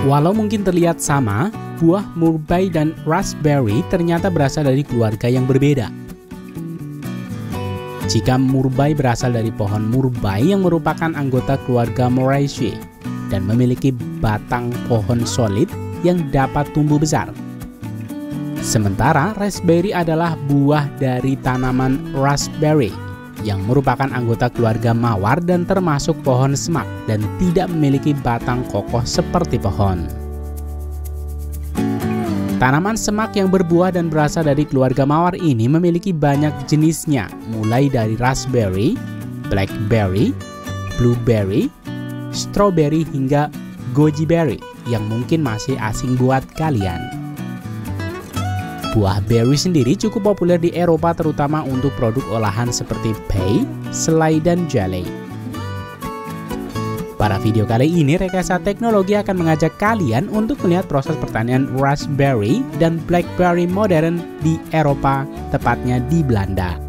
Walau mungkin terlihat sama, buah murbei dan raspberry ternyata berasal dari keluarga yang berbeda. Jika murbei berasal dari pohon murbei yang merupakan anggota keluarga Moraceae dan memiliki batang pohon solid yang dapat tumbuh besar. Sementara raspberry adalah buah dari tanaman raspberry yang merupakan anggota keluarga mawar dan termasuk pohon semak dan tidak memiliki batang kokoh seperti pohon. Tanaman semak yang berbuah dan berasal dari keluarga mawar ini memiliki banyak jenisnya, mulai dari raspberry, blackberry, blueberry, strawberry hingga goji berry yang mungkin masih asing buat kalian. Buah berry sendiri cukup populer di Eropa terutama untuk produk olahan seperti pie, selai, dan jelly. Pada video kali ini, Rekayasa Teknologi akan mengajak kalian untuk melihat proses pertanian raspberry dan blackberry modern di Eropa, tepatnya di Belanda.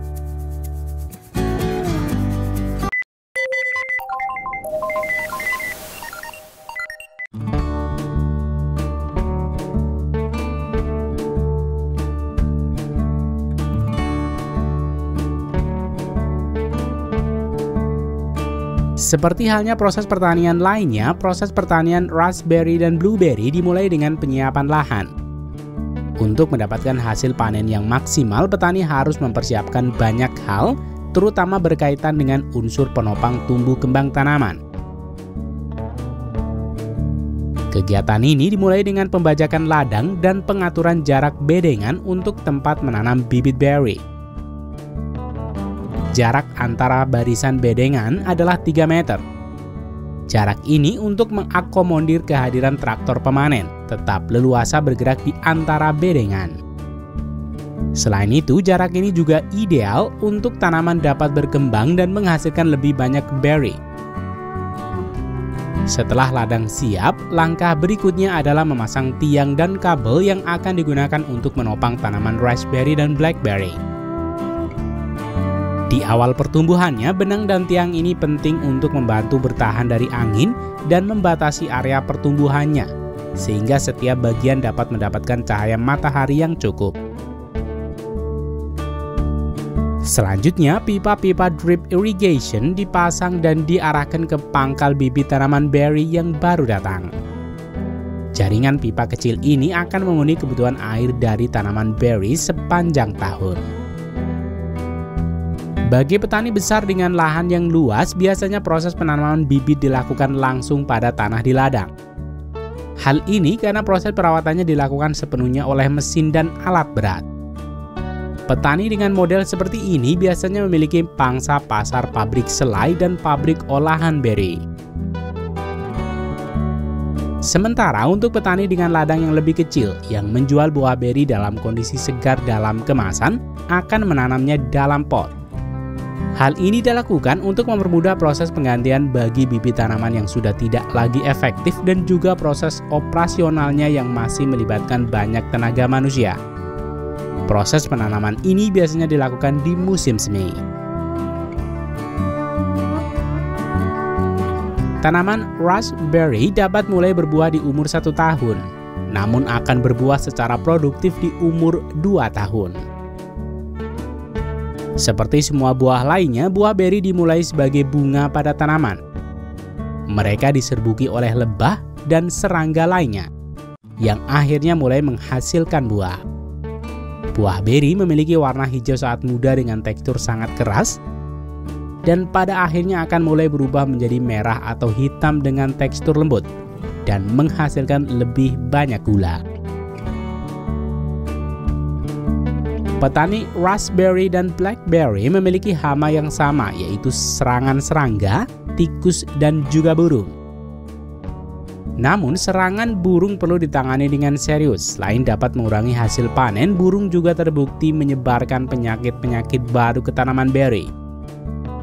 Seperti halnya proses pertanian lainnya, proses pertanian raspberry dan blueberry dimulai dengan penyiapan lahan. Untuk mendapatkan hasil panen yang maksimal, petani harus mempersiapkan banyak hal, terutama berkaitan dengan unsur penopang tumbuh kembang tanaman. Kegiatan ini dimulai dengan pembajakan ladang dan pengaturan jarak bedengan untuk tempat menanam bibit berry. Jarak antara barisan bedengan adalah 3 meter. Jarak ini untuk mengakomodir kehadiran traktor pemanen, tetap leluasa bergerak di antara bedengan. Selain itu, jarak ini juga ideal untuk tanaman dapat berkembang dan menghasilkan lebih banyak berry. Setelah ladang siap, langkah berikutnya adalah memasang tiang dan kabel yang akan digunakan untuk menopang tanaman raspberry dan blackberry. Di awal pertumbuhannya, benang dan tiang ini penting untuk membantu bertahan dari angin dan membatasi area pertumbuhannya, sehingga setiap bagian dapat mendapatkan cahaya matahari yang cukup. Selanjutnya, pipa-pipa drip irrigation dipasang dan diarahkan ke pangkal bibit tanaman berry yang baru datang. Jaringan pipa kecil ini akan memenuhi kebutuhan air dari tanaman berry sepanjang tahun. Bagi petani besar dengan lahan yang luas, biasanya proses penanaman bibit dilakukan langsung pada tanah di ladang. Hal ini karena proses perawatannya dilakukan sepenuhnya oleh mesin dan alat berat. Petani dengan model seperti ini biasanya memiliki pangsa pasar pabrik selai dan pabrik olahan berry. Sementara untuk petani dengan ladang yang lebih kecil yang menjual buah berry dalam kondisi segar dalam kemasan akan menanamnya dalam pot. Hal ini dilakukan untuk mempermudah proses penggantian bagi bibit tanaman yang sudah tidak lagi efektif dan juga proses operasionalnya yang masih melibatkan banyak tenaga manusia. Proses penanaman ini biasanya dilakukan di musim semi. Tanaman raspberry dapat mulai berbuah di umur 1 tahun, namun akan berbuah secara produktif di umur 2 tahun. Seperti semua buah lainnya, buah beri dimulai sebagai bunga pada tanaman. Mereka diserbuki oleh lebah dan serangga lainnya, yang akhirnya mulai menghasilkan buah. Buah beri memiliki warna hijau saat muda dengan tekstur sangat keras, dan pada akhirnya akan mulai berubah menjadi merah atau hitam dengan tekstur lembut, dan menghasilkan lebih banyak gula. Petani raspberry dan blackberry memiliki hama yang sama, yaitu serangan serangga, tikus, dan juga burung. Namun, serangan burung perlu ditangani dengan serius. Selain dapat mengurangi hasil panen, burung juga terbukti menyebarkan penyakit-penyakit baru ke tanaman berry.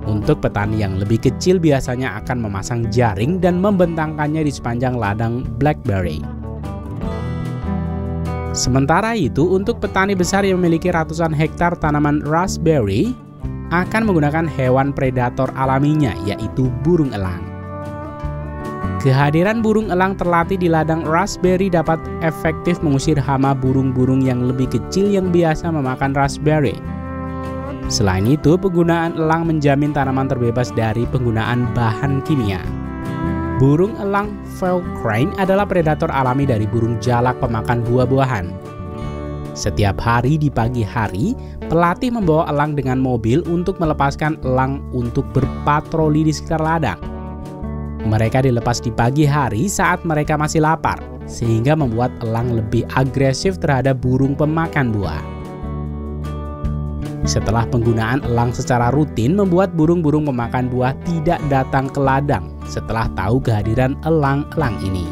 Untuk petani yang lebih kecil biasanya akan memasang jaring dan membentangkannya di sepanjang ladang blackberry. Sementara itu, untuk petani besar yang memiliki ratusan hektar tanaman raspberry akan menggunakan hewan predator alaminya, yaitu burung elang. Kehadiran burung elang terlatih di ladang raspberry dapat efektif mengusir hama burung-burung yang lebih kecil yang biasa memakan raspberry. Selain itu, penggunaan elang menjamin tanaman terbebas dari penggunaan bahan kimia. Burung elang fallow crane adalah predator alami dari burung jalak pemakan buah-buahan. Setiap hari di pagi hari, pelatih membawa elang dengan mobil untuk melepaskan elang untuk berpatroli di sekitar ladang. Mereka dilepas di pagi hari saat mereka masih lapar, sehingga membuat elang lebih agresif terhadap burung pemakan buah. Setelah penggunaan elang secara rutin membuat burung-burung pemakan buah tidak datang ke ladang setelah tahu kehadiran elang-elang ini.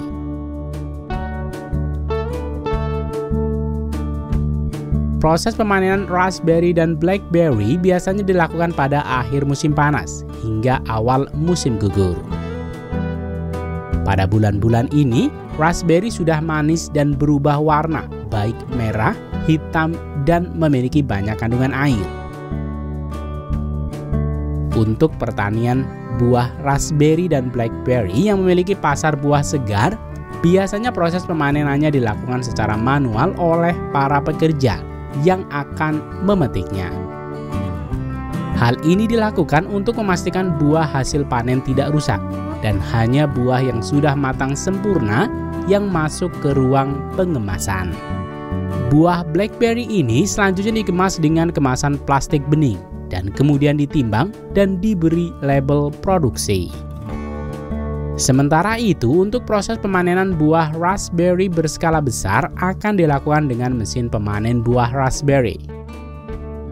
Proses pemanenan raspberry dan blackberry biasanya dilakukan pada akhir musim panas hingga awal musim gugur. Pada bulan-bulan ini, raspberry sudah manis dan berubah warna, baik merah, hitam, dan memiliki banyak kandungan air. Untuk pertanian buah raspberry dan blackberry yang memiliki pasar buah segar, biasanya proses pemanenannya dilakukan secara manual oleh para pekerja yang akan memetiknya. Hal ini dilakukan untuk memastikan buah hasil panen tidak rusak dan hanya buah yang sudah matang sempurna yang masuk ke ruang pengemasan. Buah blackberry ini selanjutnya dikemas dengan kemasan plastik bening dan kemudian ditimbang dan diberi label produksi. Sementara itu, untuk proses pemanenan buah raspberry berskala besar akan dilakukan dengan mesin pemanen buah raspberry.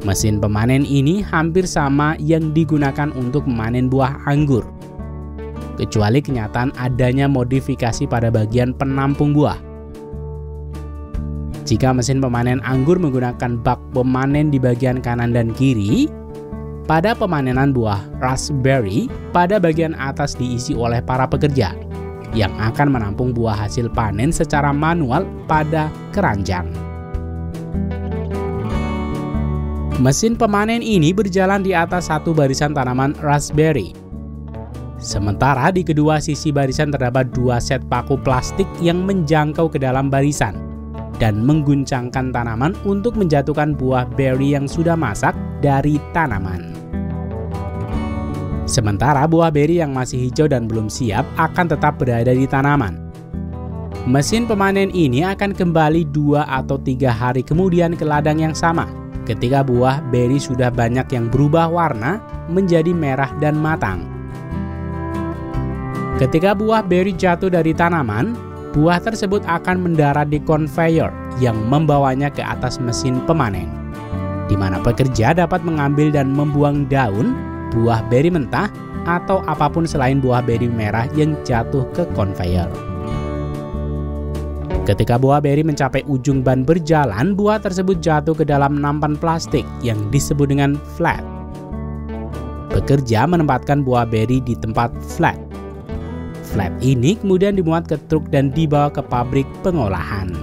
Mesin pemanen ini hampir sama yang digunakan untuk memanen buah anggur, kecuali kenyataan adanya modifikasi pada bagian penampung buah. Jika mesin pemanen anggur menggunakan bak pemanen di bagian kanan dan kiri, pada pemanenan buah raspberry, pada bagian atas diisi oleh para pekerja yang akan menampung buah hasil panen secara manual pada keranjang. Mesin pemanen ini berjalan di atas satu barisan tanaman raspberry. Sementara di kedua sisi barisan terdapat dua set paku plastik yang menjangkau ke dalam barisan dan mengguncangkan tanaman untuk menjatuhkan buah berry yang sudah masak dari tanaman. Sementara buah beri yang masih hijau dan belum siap akan tetap berada di tanaman. Mesin pemanen ini akan kembali 2 atau 3 hari kemudian ke ladang yang sama, ketika buah beri sudah banyak yang berubah warna menjadi merah dan matang. Ketika buah beri jatuh dari tanaman, buah tersebut akan mendarat di conveyor yang membawanya ke atas mesin pemanen, di mana pekerja dapat mengambil dan membuang daun, buah beri mentah, atau apapun selain buah beri merah yang jatuh ke conveyor. Ketika buah beri mencapai ujung ban berjalan, buah tersebut jatuh ke dalam nampan plastik yang disebut dengan flat. Pekerja menempatkan buah beri di tempat flat. Flat ini kemudian dimuat ke truk dan dibawa ke pabrik pengolahan.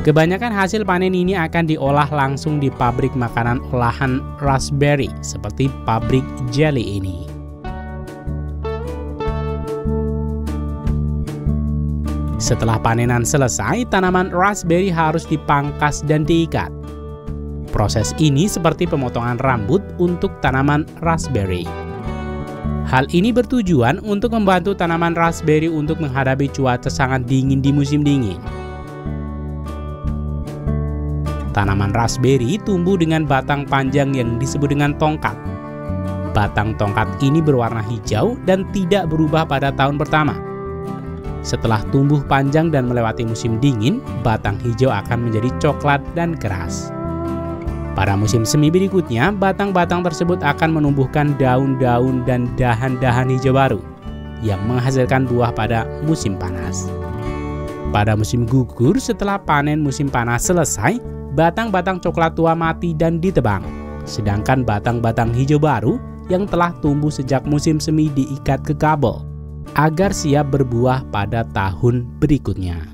Kebanyakan hasil panen ini akan diolah langsung di pabrik makanan olahan raspberry seperti pabrik jelly ini. Setelah panenan selesai, tanaman raspberry harus dipangkas dan diikat. Proses ini seperti pemotongan rambut untuk tanaman raspberry. Hal ini bertujuan untuk membantu tanaman raspberry untuk menghadapi cuaca sangat dingin di musim dingin. Tanaman raspberry tumbuh dengan batang panjang yang disebut dengan tongkat. Batang tongkat ini berwarna hijau dan tidak berubah pada tahun pertama. Setelah tumbuh panjang dan melewati musim dingin, batang hijau akan menjadi coklat dan keras. Pada musim semi berikutnya, batang-batang tersebut akan menumbuhkan daun-daun dan dahan-dahan hijau baru yang menghasilkan buah pada musim panas. Pada musim gugur, setelah panen musim panas selesai, batang-batang coklat tua mati dan ditebang, sedangkan batang-batang hijau baru yang telah tumbuh sejak musim semi diikat ke kabel agar siap berbuah pada tahun berikutnya.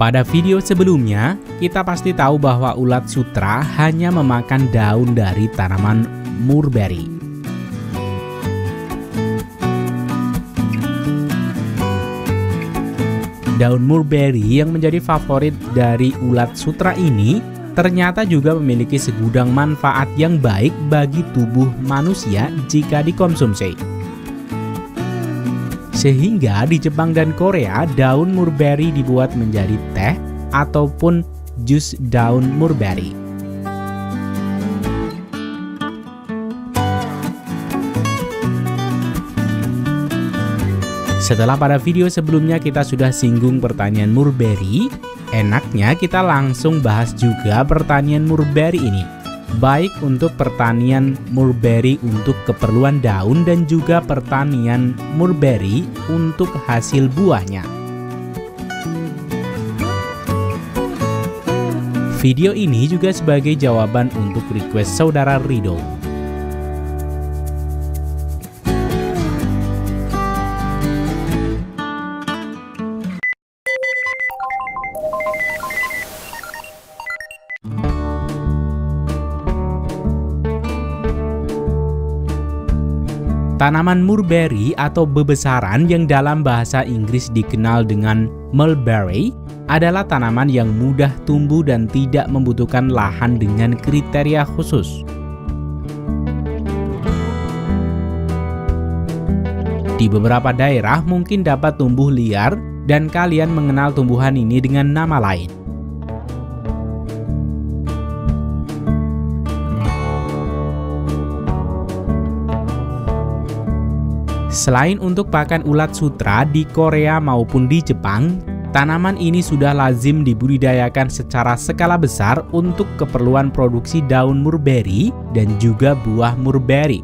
Pada video sebelumnya, kita pasti tahu bahwa ulat sutra hanya memakan daun dari tanaman mulberry. Daun mulberry yang menjadi favorit dari ulat sutra ini ternyata juga memiliki segudang manfaat yang baik bagi tubuh manusia jika dikonsumsi. Sehingga di Jepang dan Korea, daun mulberry dibuat menjadi teh ataupun jus daun mulberry. Setelah pada video sebelumnya kita sudah singgung pertanian mulberry, enaknya kita langsung bahas juga pertanian mulberry ini. Baik untuk pertanian mulberry untuk keperluan daun dan juga pertanian mulberry untuk hasil buahnya. Video ini juga sebagai jawaban untuk request saudara Rido. Tanaman mulberry atau bebesaran yang dalam bahasa Inggris dikenal dengan mulberry adalah tanaman yang mudah tumbuh dan tidak membutuhkan lahan dengan kriteria khusus. Di beberapa daerah mungkin dapat tumbuh liar dan kalian mengenal tumbuhan ini dengan nama lain. Selain untuk pakan ulat sutra di Korea maupun di Jepang, tanaman ini sudah lazim dibudidayakan secara skala besar untuk keperluan produksi daun mulberry dan juga buah mulberry.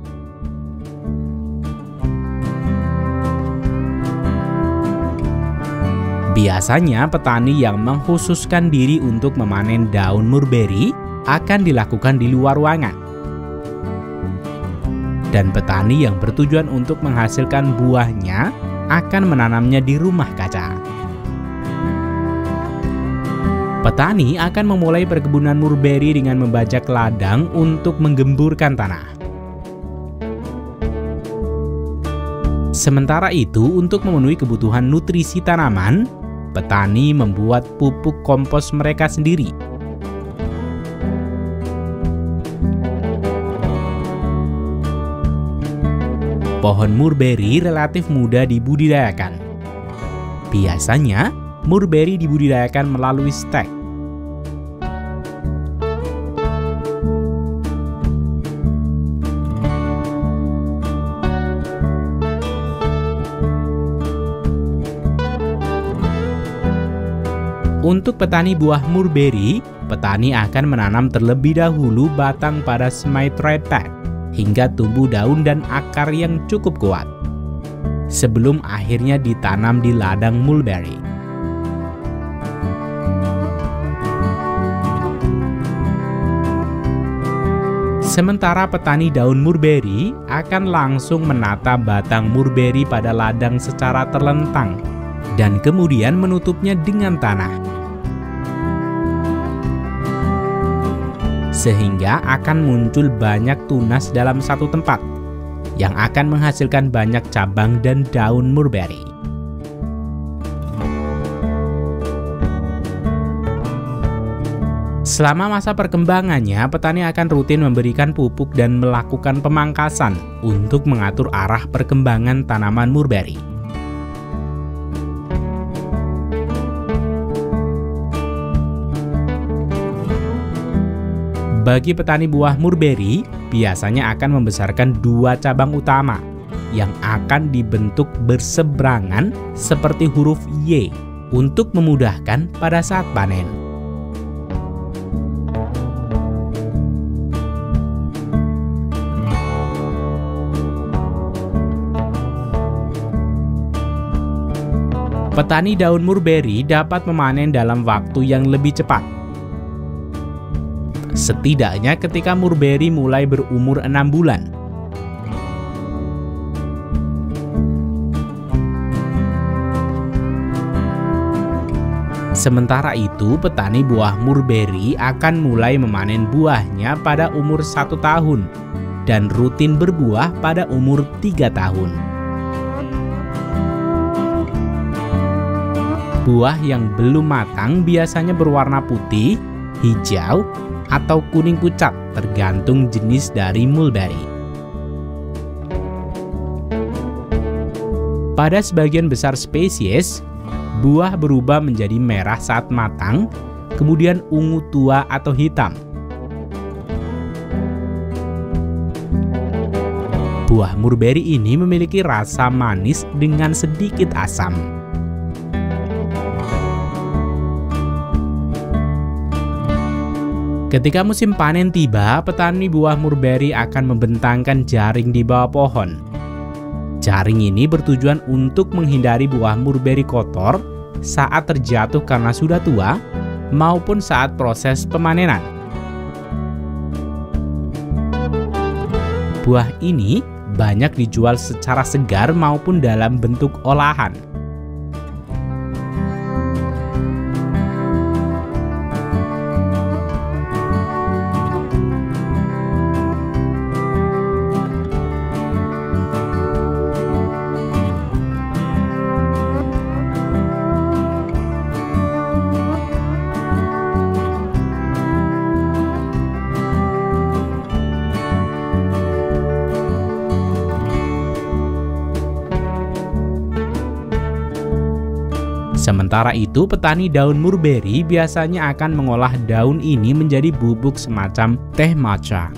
Biasanya petani yang mengkhususkan diri untuk memanen daun mulberry akan dilakukan di luar ruangan. Dan petani yang bertujuan untuk menghasilkan buahnya akan menanamnya di rumah kaca. Petani akan memulai perkebunan mulberry dengan membajak ladang untuk menggemburkan tanah. Sementara itu, untuk memenuhi kebutuhan nutrisi tanaman, petani membuat pupuk kompos mereka sendiri. Pohon mulberry relatif mudah dibudidayakan. Biasanya, mulberry dibudidayakan melalui stek. Untuk petani buah mulberry, petani akan menanam terlebih dahulu batang pada semi-triptych hingga tumbuh daun dan akar yang cukup kuat, sebelum akhirnya ditanam di ladang mulberry. Sementara petani daun mulberry akan langsung menata batang mulberry pada ladang secara terlentang, dan kemudian menutupnya dengan tanah. Sehingga akan muncul banyak tunas dalam satu tempat, yang akan menghasilkan banyak cabang dan daun mulberry. Selama masa perkembangannya, petani akan rutin memberikan pupuk dan melakukan pemangkasan untuk mengatur arah perkembangan tanaman mulberry. Bagi petani buah mulberry, biasanya akan membesarkan dua cabang utama yang akan dibentuk berseberangan seperti huruf Y untuk memudahkan pada saat panen. Petani daun mulberry dapat memanen dalam waktu yang lebih cepat. Setidaknya ketika mulberry mulai berumur 6 bulan. Sementara itu, petani buah mulberry akan mulai memanen buahnya pada umur 1 tahun dan rutin berbuah pada umur 3 tahun. Buah yang belum matang biasanya berwarna putih, hijau, atau kuning pucat tergantung jenis dari mulberry. Pada sebagian besar spesies, buah berubah menjadi merah saat matang, kemudian ungu tua atau hitam. Buah mulberry ini memiliki rasa manis dengan sedikit asam. Ketika musim panen tiba, petani buah mulberry akan membentangkan jaring di bawah pohon. Jaring ini bertujuan untuk menghindari buah mulberry kotor saat terjatuh karena sudah tua maupun saat proses pemanenan. Buah ini banyak dijual secara segar maupun dalam bentuk olahan. Sementara itu, petani daun mulberry biasanya akan mengolah daun ini menjadi bubuk semacam teh matcha.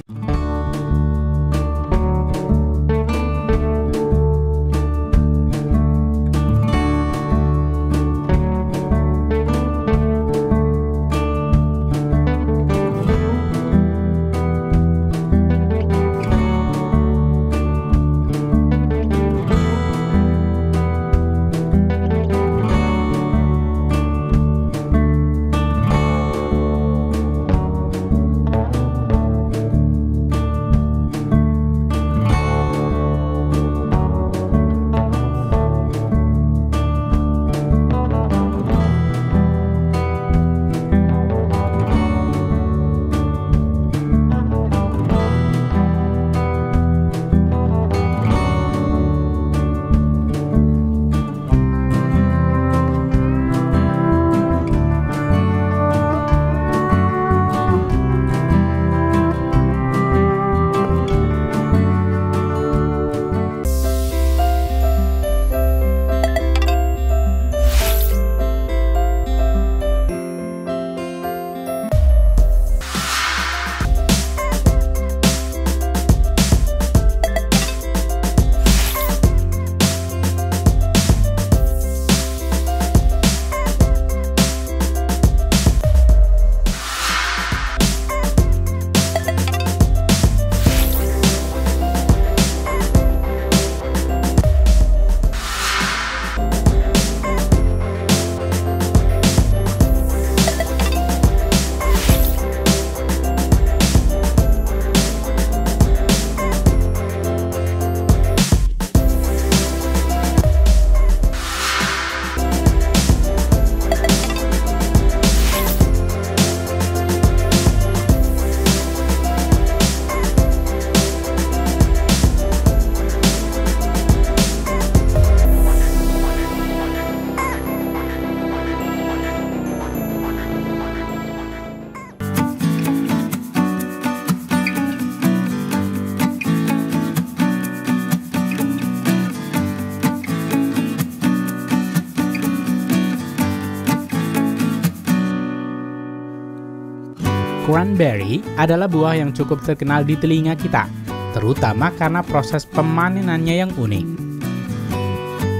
Cranberry adalah buah yang cukup terkenal di telinga kita, terutama karena proses pemanenannya yang unik.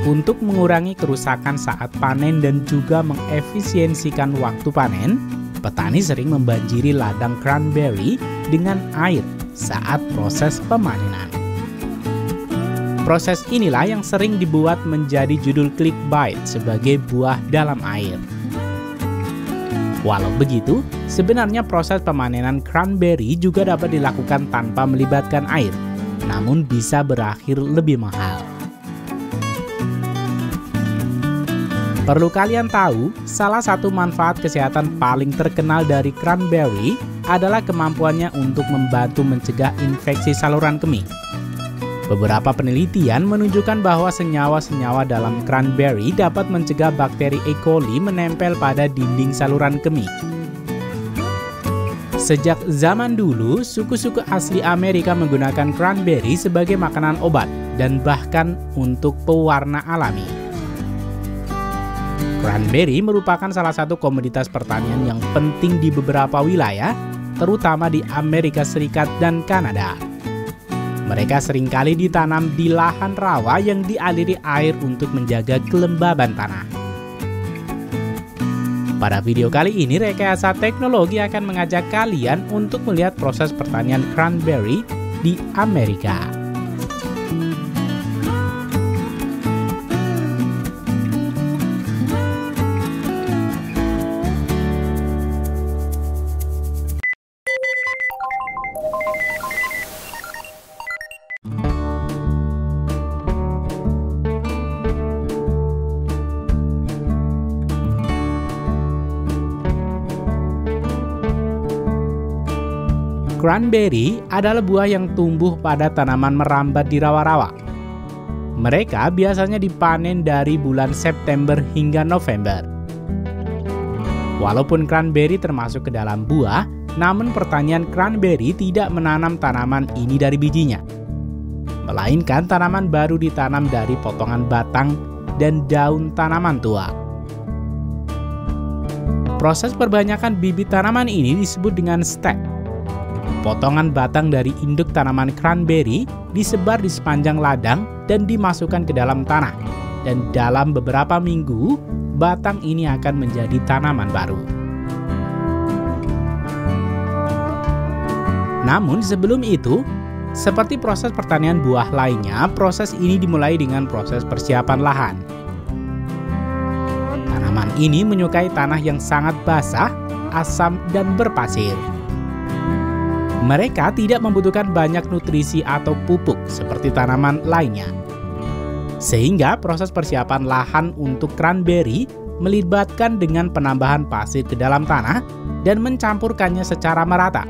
Untuk mengurangi kerusakan saat panen dan juga mengefisiensikan waktu panen, petani sering membanjiri ladang cranberry dengan air saat proses pemanenan. Proses inilah yang sering dibuat menjadi judul clickbait sebagai buah dalam air. Walau begitu, sebenarnya proses pemanenan cranberry juga dapat dilakukan tanpa melibatkan air, namun bisa berakhir lebih mahal. Perlu kalian tahu, salah satu manfaat kesehatan paling terkenal dari cranberry adalah kemampuannya untuk membantu mencegah infeksi saluran kemih. Beberapa penelitian menunjukkan bahwa senyawa-senyawa dalam cranberry dapat mencegah bakteri E. coli menempel pada dinding saluran kemih. Sejak zaman dulu, suku-suku asli Amerika menggunakan cranberry sebagai makanan obat dan bahkan untuk pewarna alami. Cranberry merupakan salah satu komoditas pertanian yang penting di beberapa wilayah, terutama di Amerika Serikat dan Kanada. Mereka seringkali ditanam di lahan rawa yang dialiri air untuk menjaga kelembaban tanah. Pada video kali ini, Rekayasa Teknologi akan mengajak kalian untuk melihat proses pertanian cranberry di Amerika. Cranberry adalah buah yang tumbuh pada tanaman merambat di rawa-rawa. Mereka biasanya dipanen dari bulan September hingga November. Walaupun cranberry termasuk ke dalam buah, namun pertanian cranberry tidak menanam tanaman ini dari bijinya. Melainkan tanaman baru ditanam dari potongan batang dan daun tanaman tua. Proses perbanyakan bibit tanaman ini disebut dengan stek. Potongan batang dari induk tanaman cranberry disebar di sepanjang ladang dan dimasukkan ke dalam tanah. Dan dalam beberapa minggu, batang ini akan menjadi tanaman baru. Namun sebelum itu, seperti proses pertanian buah lainnya, proses ini dimulai dengan proses persiapan lahan. Tanaman ini menyukai tanah yang sangat basah, asam, dan berpasir. Mereka tidak membutuhkan banyak nutrisi atau pupuk seperti tanaman lainnya. Sehingga proses persiapan lahan untuk cranberry melibatkan dengan penambahan pasir ke dalam tanah dan mencampurkannya secara merata.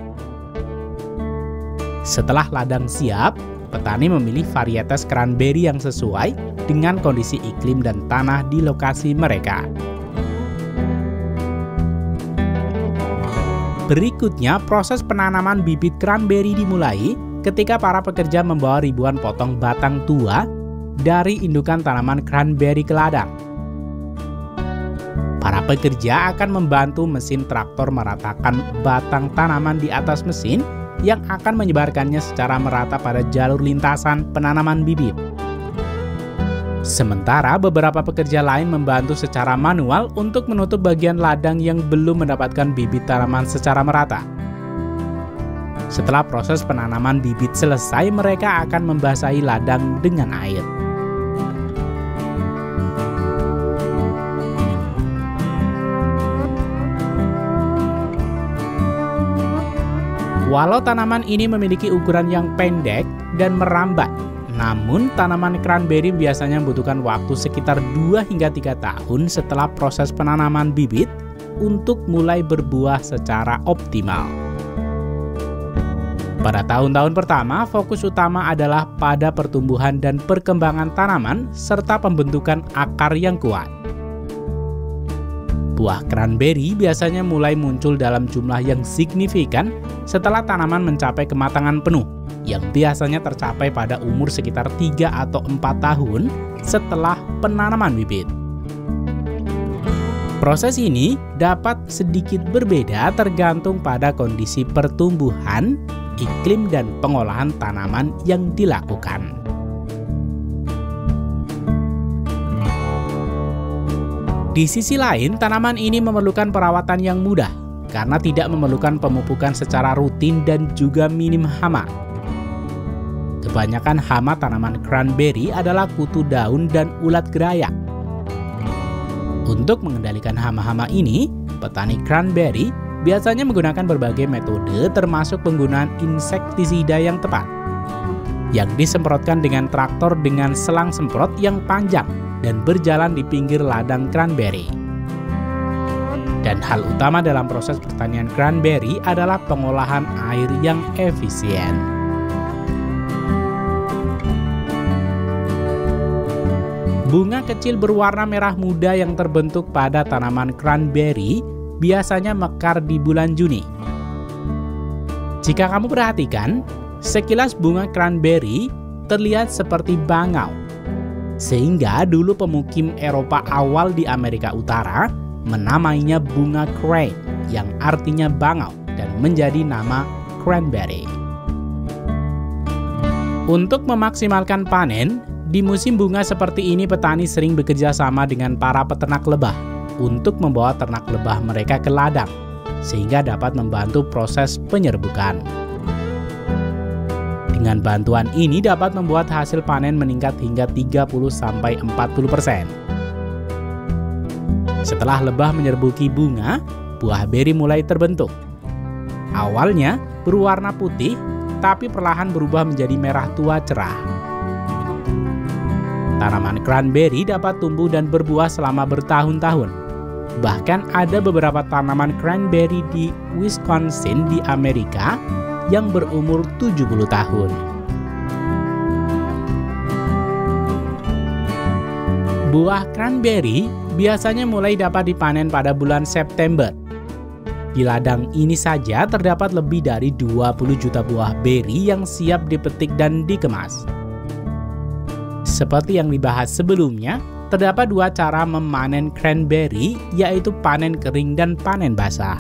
Setelah ladang siap, petani memilih varietas cranberry yang sesuai dengan kondisi iklim dan tanah di lokasi mereka. Berikutnya, proses penanaman bibit cranberry dimulai ketika para pekerja membawa ribuan potong batang tua dari indukan tanaman cranberry ke ladang. Para pekerja akan membantu mesin traktor meratakan batang tanaman di atas mesin yang akan menyebarkannya secara merata pada jalur lintasan penanaman bibit. Sementara beberapa pekerja lain membantu secara manual untuk menutup bagian ladang yang belum mendapatkan bibit tanaman secara merata. Setelah proses penanaman bibit selesai, mereka akan membasahi ladang dengan air. Walau tanaman ini memiliki ukuran yang pendek dan merambat, namun tanaman cranberry biasanya membutuhkan waktu sekitar 2 hingga 3 tahun setelah proses penanaman bibit untuk mulai berbuah secara optimal. Pada tahun-tahun pertama, fokus utama adalah pada pertumbuhan dan perkembangan tanaman serta pembentukan akar yang kuat. Buah cranberry biasanya mulai muncul dalam jumlah yang signifikan setelah tanaman mencapai kematangan penuh, yang biasanya tercapai pada umur sekitar 3 atau 4 tahun setelah penanaman bibit. Proses ini dapat sedikit berbeda tergantung pada kondisi pertumbuhan, iklim, dan pengolahan tanaman yang dilakukan. Di sisi lain, tanaman ini memerlukan perawatan yang mudah karena tidak memerlukan pemupukan secara rutin dan juga minim hama. Kebanyakan hama tanaman cranberry adalah kutu daun dan ulat gerayak. Untuk mengendalikan hama-hama ini, petani cranberry biasanya menggunakan berbagai metode termasuk penggunaan insektisida yang tepat. yang disemprotkan dengan traktor dengan selang semprot yang panjang dan berjalan di pinggir ladang cranberry. Dan hal utama dalam proses pertanian cranberry adalah pengolahan air yang efisien. Bunga kecil berwarna merah muda yang terbentuk pada tanaman cranberry biasanya mekar di bulan Juni. Jika kamu perhatikan, sekilas bunga cranberry terlihat seperti bangau. Sehingga dulu pemukim Eropa awal di Amerika Utara menamainya bunga crane yang artinya bangau dan menjadi nama cranberry. Untuk memaksimalkan panen, di musim bunga seperti ini petani sering bekerja sama dengan para peternak lebah untuk membawa ternak lebah mereka ke ladang, sehingga dapat membantu proses penyerbukan. Dengan bantuan ini dapat membuat hasil panen meningkat hingga 30-40%. Setelah lebah menyerbuki bunga, buah beri mulai terbentuk. Awalnya berwarna putih, tapi perlahan berubah menjadi merah tua cerah. Tanaman cranberry dapat tumbuh dan berbuah selama bertahun-tahun. Bahkan ada beberapa tanaman cranberry di Wisconsin di Amerika yang berumur 70 tahun. Buah cranberry biasanya mulai dapat dipanen pada bulan September. Di ladang ini saja terdapat lebih dari 20 juta buah beri yang siap dipetik dan dikemas. Seperti yang dibahas sebelumnya, terdapat dua cara memanen cranberry, yaitu panen kering dan panen basah.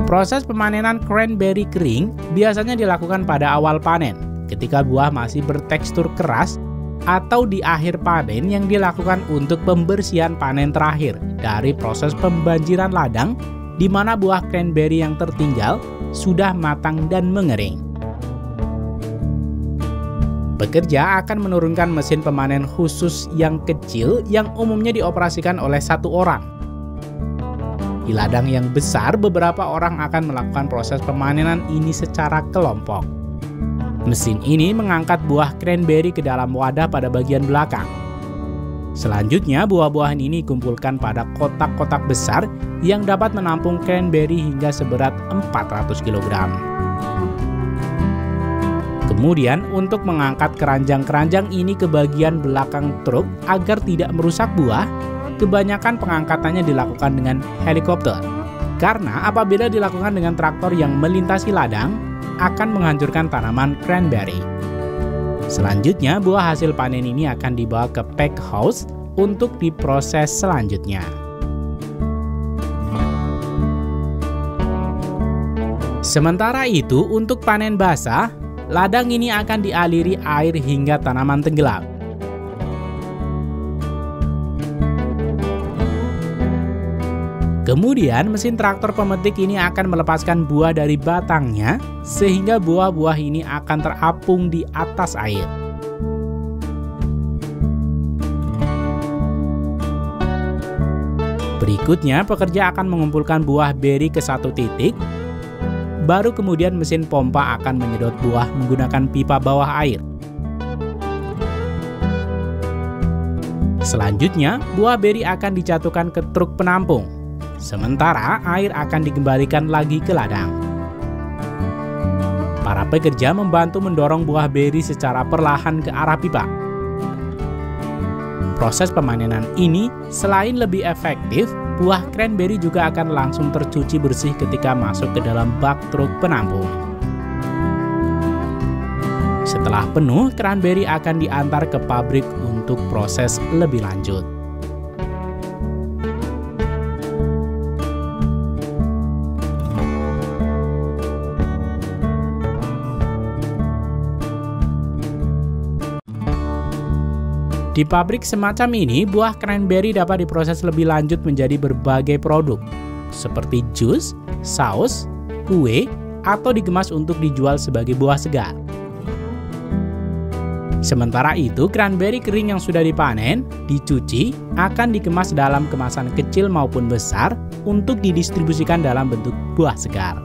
Proses pemanenan cranberry kering biasanya dilakukan pada awal panen, ketika buah masih bertekstur keras, atau di akhir panen yang dilakukan untuk pembersihan panen terakhir dari proses pembanjiran ladang, di mana buah cranberry yang tertinggal sudah matang dan mengering. Pekerja akan menurunkan mesin pemanen khusus yang kecil yang umumnya dioperasikan oleh satu orang. Di ladang yang besar, beberapa orang akan melakukan proses pemanenan ini secara kelompok. Mesin ini mengangkat buah cranberry ke dalam wadah pada bagian belakang. Selanjutnya, buah-buahan ini dikumpulkan pada kotak-kotak besar yang dapat menampung cranberry hingga seberat 400 kg. Kemudian, untuk mengangkat keranjang-keranjang ini ke bagian belakang truk agar tidak merusak buah, kebanyakan pengangkatannya dilakukan dengan helikopter. Karena apabila dilakukan dengan traktor yang melintasi ladang, akan menghancurkan tanaman cranberry. Selanjutnya, buah hasil panen ini akan dibawa ke pack house untuk diproses selanjutnya. Sementara itu, untuk panen basah, ladang ini akan dialiri air hingga tanaman tenggelam. Kemudian mesin traktor pemetik ini akan melepaskan buah dari batangnya sehingga buah-buah ini akan terapung di atas air. Berikutnya pekerja akan mengumpulkan buah beri ke satu titik. Baru kemudian mesin pompa akan menyedot buah menggunakan pipa bawah air. Selanjutnya, buah beri akan dijatuhkan ke truk penampung. Sementara air akan dikembalikan lagi ke ladang. Para pekerja membantu mendorong buah beri secara perlahan ke arah pipa. Proses pemanenan ini selain lebih efektif, buah cranberry juga akan langsung tercuci bersih ketika masuk ke dalam bak truk penampung. Setelah penuh, cranberry akan diantar ke pabrik untuk proses lebih lanjut. Di pabrik semacam ini, buah cranberry dapat diproses lebih lanjut menjadi berbagai produk, seperti jus, saus, kue, atau dikemas untuk dijual sebagai buah segar. Sementara itu, cranberry kering yang sudah dipanen, dicuci, akan dikemas dalam kemasan kecil maupun besar untuk didistribusikan dalam bentuk buah segar.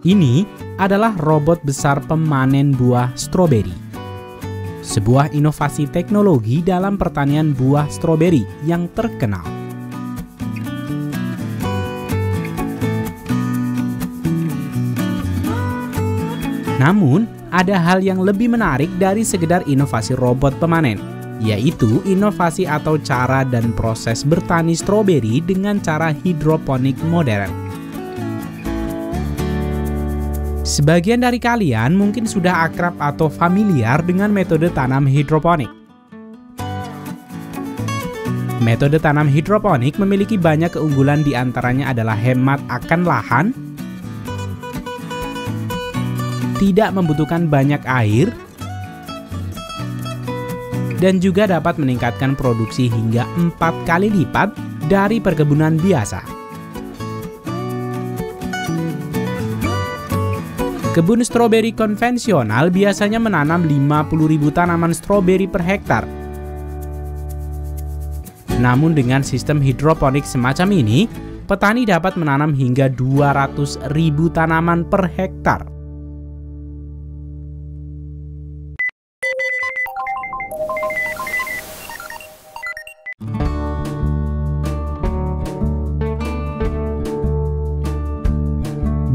Ini adalah robot besar pemanen buah stroberi. Sebuah inovasi teknologi dalam pertanian buah stroberi yang terkenal. Namun, ada hal yang lebih menarik dari sekedar inovasi robot pemanen, yaitu inovasi atau cara dan proses bertani stroberi dengan cara hidroponik modern. Sebagian dari kalian mungkin sudah akrab atau familiar dengan metode tanam hidroponik. Metode tanam hidroponik memiliki banyak keunggulan, di antaranya adalah hemat akan lahan, tidak membutuhkan banyak air, dan juga dapat meningkatkan produksi hingga 4 kali lipat dari perkebunan biasa. Kebun stroberi konvensional biasanya menanam 50.000 tanaman stroberi per hektar. Namun dengan sistem hidroponik semacam ini, petani dapat menanam hingga 200.000 tanaman per hektar.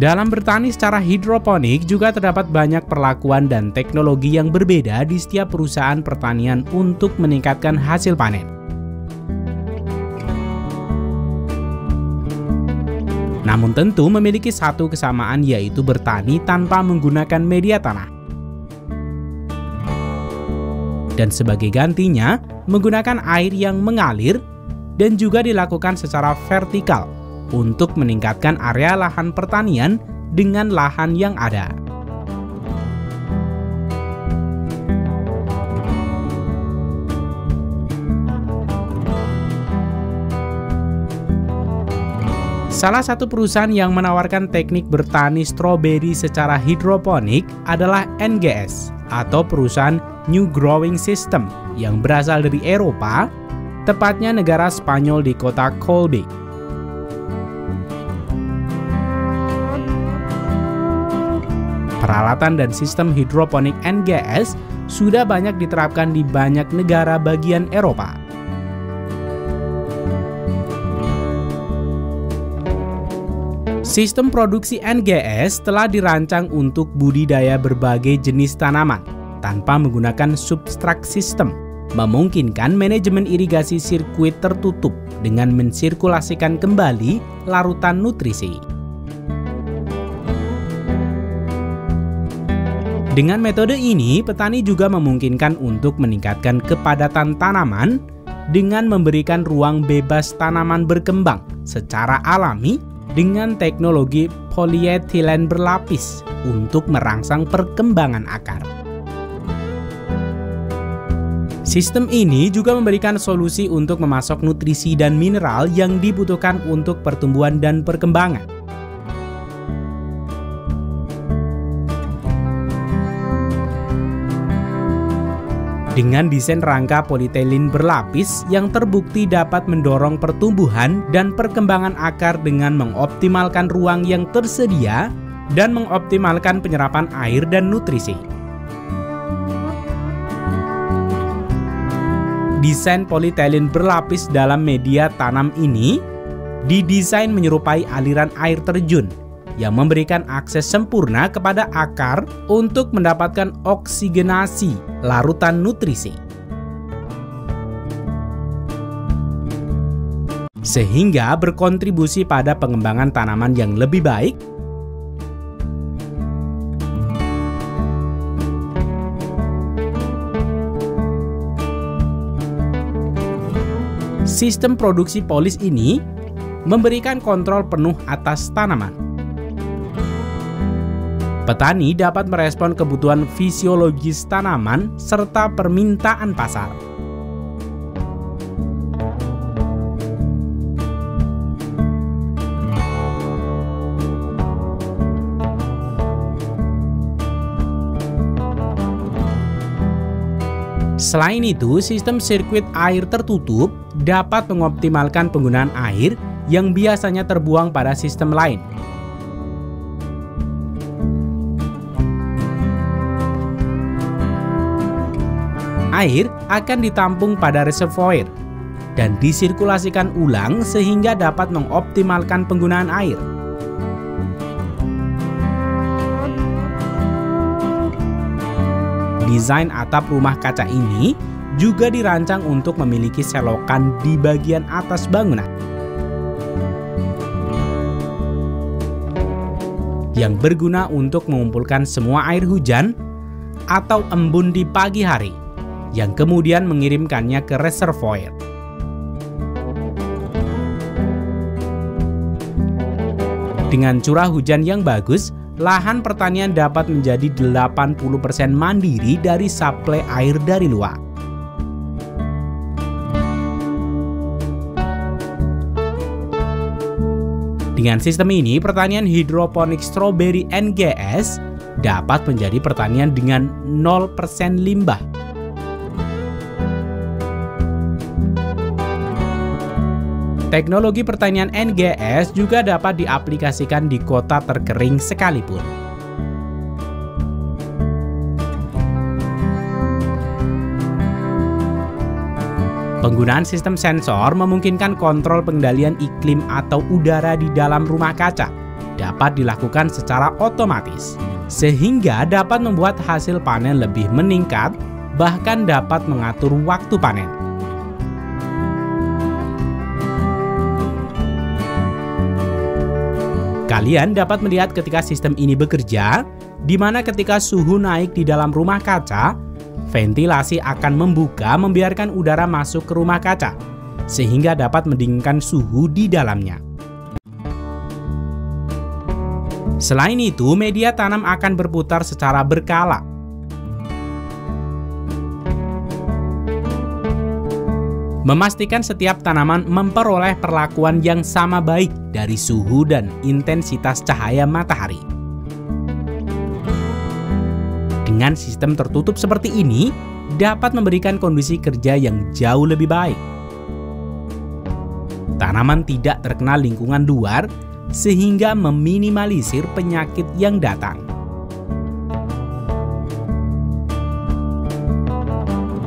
Dalam bertani secara hidroponik juga terdapat banyak perlakuan dan teknologi yang berbeda di setiap perusahaan pertanian untuk meningkatkan hasil panen. Namun tentu memiliki satu kesamaan, yaitu bertani tanpa menggunakan media tanah. Dan sebagai gantinya, menggunakan air yang mengalir dan juga dilakukan secara vertikal untuk meningkatkan area lahan pertanian dengan lahan yang ada. Salah satu perusahaan yang menawarkan teknik bertani stroberi secara hidroponik adalah NGS atau perusahaan New Growing System yang berasal dari Eropa, tepatnya negara Spanyol di kota Colby. Peralatan dan sistem hidroponik NGS sudah banyak diterapkan di banyak negara bagian Eropa. Sistem produksi NGS telah dirancang untuk budidaya berbagai jenis tanaman tanpa menggunakan substrak sistem, memungkinkan manajemen irigasi sirkuit tertutup dengan mensirkulasikan kembali larutan nutrisi. Dengan metode ini, petani juga memungkinkan untuk meningkatkan kepadatan tanaman dengan memberikan ruang bebas tanaman berkembang secara alami dengan teknologi polietilen berlapis untuk merangsang perkembangan akar. Sistem ini juga memberikan solusi untuk memasok nutrisi dan mineral yang dibutuhkan untuk pertumbuhan dan perkembangan. Dengan desain rangka polietilen berlapis yang terbukti dapat mendorong pertumbuhan dan perkembangan akar dengan mengoptimalkan ruang yang tersedia dan mengoptimalkan penyerapan air dan nutrisi. Desain polietilen berlapis dalam media tanam ini didesain menyerupai aliran air terjun yang memberikan akses sempurna kepada akar untuk mendapatkan oksigenasi larutan nutrisi. Sehingga berkontribusi pada pengembangan tanaman yang lebih baik, sistem produksi polis ini memberikan kontrol penuh atas tanaman. Petani dapat merespon kebutuhan fisiologis tanaman serta permintaan pasar. Selain itu, sistem sirkuit air tertutup dapat mengoptimalkan penggunaan air yang biasanya terbuang pada sistem lain. air akan ditampung pada reservoir dan disirkulasikan ulang sehingga dapat mengoptimalkan penggunaan air. Desain atap rumah kaca ini juga dirancang untuk memiliki selokan di bagian atas bangunan yang berguna untuk mengumpulkan semua air hujan atau embun di pagi hari, yang kemudian mengirimkannya ke reservoir. Dengan curah hujan yang bagus, lahan pertanian dapat menjadi 80% mandiri dari suplai air dari luar. Dengan sistem ini, pertanian hidroponik stroberi NGS dapat menjadi pertanian dengan 0% limbah. Teknologi pertanian NGS juga dapat diaplikasikan di kota terkering sekalipun. Penggunaan sistem sensor memungkinkan kontrol pengendalian iklim atau udara di dalam rumah kaca dapat dilakukan secara otomatis, sehingga dapat membuat hasil panen lebih meningkat, bahkan dapat mengatur waktu panen. Kalian dapat melihat ketika sistem ini bekerja, di mana ketika suhu naik di dalam rumah kaca, ventilasi akan membuka membiarkan udara masuk ke rumah kaca, sehingga dapat mendinginkan suhu di dalamnya. Selain itu, media tanam akan berputar secara berkala. Memastikan setiap tanaman memperoleh perlakuan yang sama baik dari suhu dan intensitas cahaya matahari. Dengan sistem tertutup seperti ini, dapat memberikan kondisi kerja yang jauh lebih baik. Tanaman tidak terkena lingkungan luar, sehingga meminimalisir penyakit yang datang.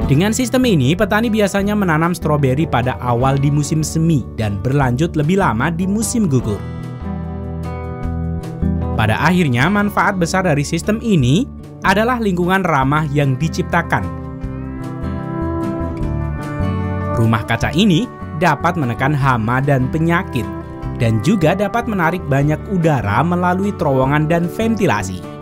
Dengan sistem ini, petani biasanya menanam stroberi pada awal di musim semi dan berlanjut lebih lama di musim gugur. Pada akhirnya, manfaat besar dari sistem ini adalah lingkungan ramah yang diciptakan. Rumah kaca ini dapat menekan hama dan penyakit, dan juga dapat menarik banyak udara melalui terowongan dan ventilasi.